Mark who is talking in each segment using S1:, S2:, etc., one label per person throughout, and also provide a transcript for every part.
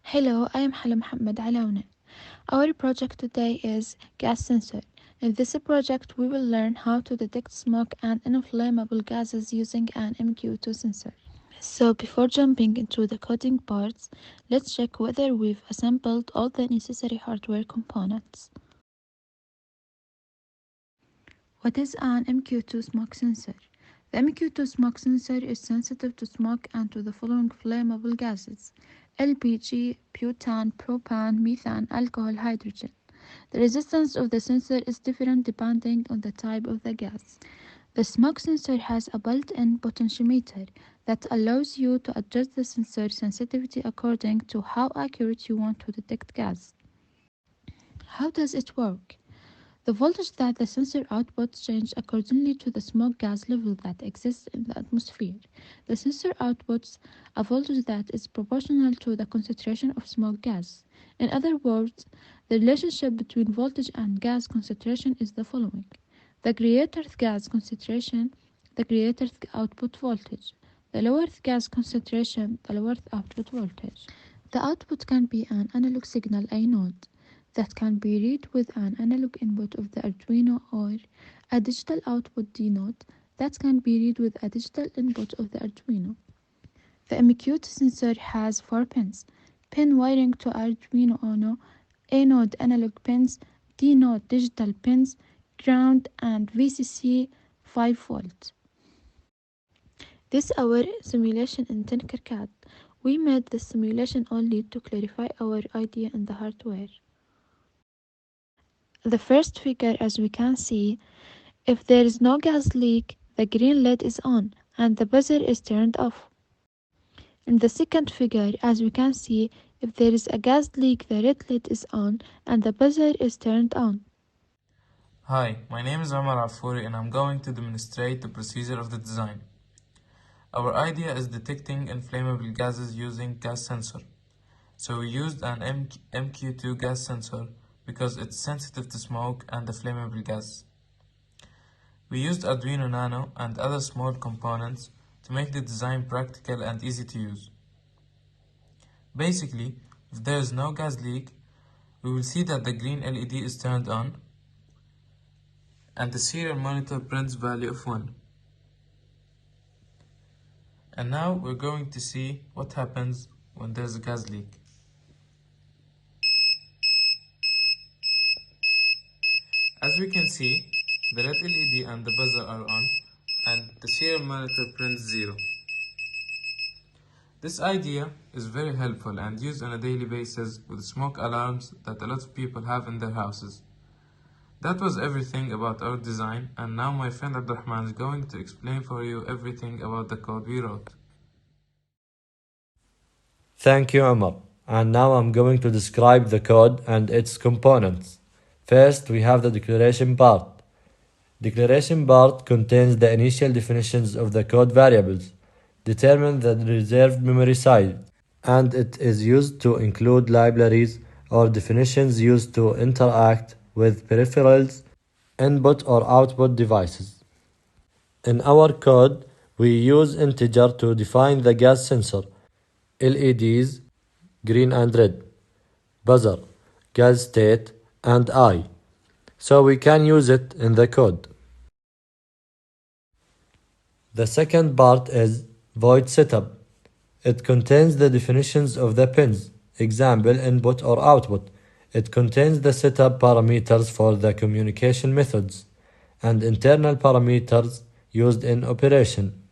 S1: Hello, I am Hala Mohammed Alauna. Our project today is gas sensor. In this project, we will learn how to detect smoke and inflammable gases using an MQ2 sensor. So before jumping into the coding parts, let's check whether we've assembled all the necessary hardware components. What is an MQ2 smoke sensor? The MQ2 smoke sensor is sensitive to smoke and to the following flammable gases: LPG, butane, propane, methane, alcohol, hydrogen. The resistance of the sensor is different depending on the type of the gas. The smoke sensor has a built-in potentiometer that allows you to adjust the sensor sensitivity according to how accurate you want to detect gas. How does it work? The voltage that the sensor outputs changes accordingly to the smoke gas level that exists in the atmosphere. The sensor outputs a voltage that is proportional to the concentration of smoke gas. In other words, the relationship between voltage and gas concentration is the following: the greater the gas concentration, the greater the output voltage. The lower the gas concentration, the lower the output voltage. The output can be an analog signal A node that can be read with an analog input of the Arduino, or a digital output D node that can be read with a digital input of the Arduino. The MQT sensor has 4 pins: pin wiring to Arduino Uno, A node analog pins, D node digital pins, ground, and VCC 5 volt. This our simulation in Tinkercad. We made this simulation only to clarify our idea in the hardware. The first figure, as we can see, if there is no gas leak, the green LED is on and the buzzer is turned off. In the second figure, as we can see, if there is a gas leak, the red LED is on and the buzzer is turned on.
S2: Hi, my name is Omar Afouri and I'm going to demonstrate the procedure of the design. Our idea is detecting inflammable gases using gas sensor. So we used an MQ2 gas sensor because it's sensitive to smoke and the flammable gas. We used Arduino Nano and other small components to make the design practical and easy to use. Basically, if there is no gas leak, we will see that the green LED is turned on and the serial monitor prints value of 1. And now we're going to see what happens when there's a gas leak. As we can see, the red LED and the buzzer are on and the serial monitor prints 0. This idea is very helpful and used on a daily basis with smoke alarms that a lot of people have in their houses. That was everything about our design, and now my friend Abdurrahman is going to explain for you everything about the code we wrote.
S3: Thank you, Omar. And now I'm going to describe the code and its components. First, we have the declaration part. Declaration part contains the initial definitions of the code variables. Determine the reserved memory size, and it is used to include libraries or definitions used to interact with peripherals, input or output devices. In our code, we use integer to define the gas sensor, LEDs, green and red, buzzer, gas state, and I, so we can use it in the code. The second part is void setup. It contains the definitions of the pins, example input or output. It contains the setup parameters for the communication methods and internal parameters used in operation.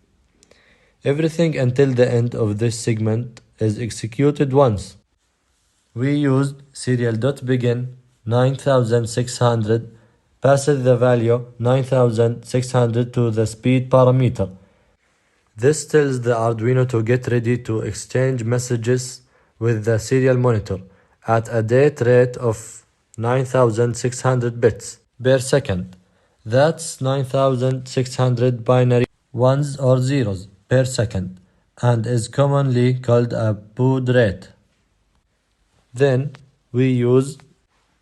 S3: Everything until the end of this segment is executed once. We used serial.begin 9600 passes the value 9600 to the speed parameter. This tells the Arduino to get ready to exchange messages with the serial monitor at a date rate of 9600 bits per second. That's 9600 binary ones or zeros per second and is commonly called a baud rate. Then we use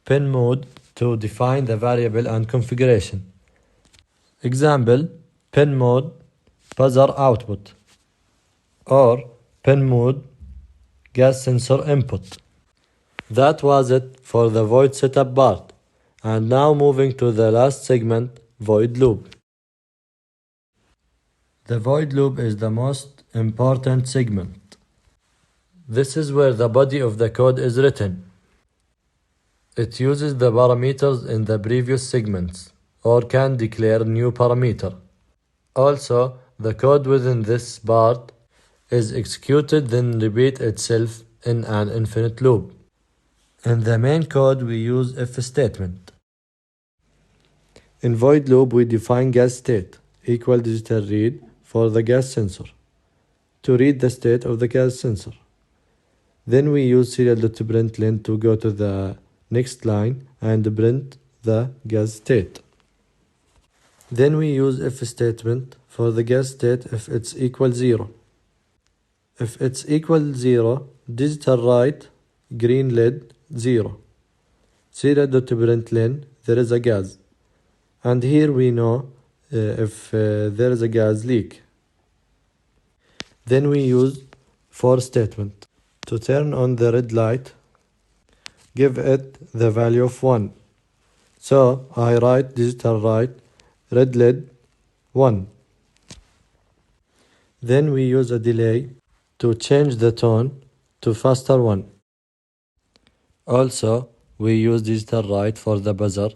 S3: pin mode to define the variable and configuration. Example, pin mode buzzer output, or pin mode gas sensor input. That was it for the void setup part. And now moving to the last segment, void loop. The void loop is the most important segment. This is where the body of the code is written. It uses the parameters in the previous segments, or can declare new parameter. Also, the code within this part is executed then repeat itself in an infinite loop. In the main code we use if statement. In void loop we define gas state equal digital read for the gas sensor to read the state of the gas sensor. Then we use serial.println to go to the next line and print the gas state. Then we use if statement for the gas state if it's equal 0. If it's equal 0, digital write green LED 0. Serial.println there is a gas. And here we know if there is a gas leak. Then we use for statement to turn on the red light, give it the value of 1. So I write digital write red LED 1. Then we use a delay to change the tone to faster one. Also, we use digital write for the buzzer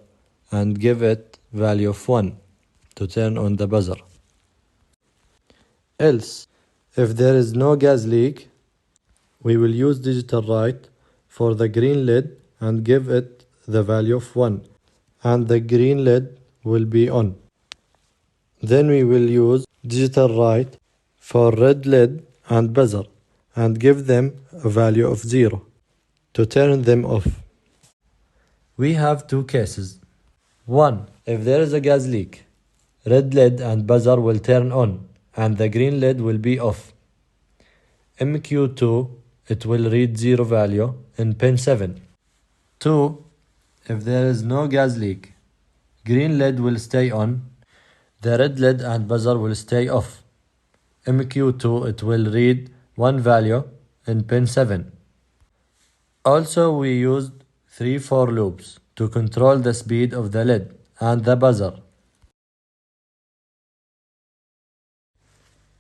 S3: and give it value of 1 to turn on the buzzer. Else, if there is no gas leak, we will use digital write for the green LED and give it the value of 1, and the green LED will be on. Then we will use digital write for red LED and buzzer and give them a value of 0 to turn them off. We have two cases. 1. If there is a gas leak, red LED and buzzer will turn on and the green LED will be off. MQ2, it will read 0 value in pin 7. 2. If there is no gas leak, green LED will stay on, the red LED and buzzer will stay off. MQ2, it will read 1 value in pin 7. Also, we used 3 for loops to control the speed of the LED and the buzzer.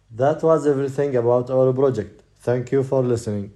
S3: That was everything about our project. Thank you for listening.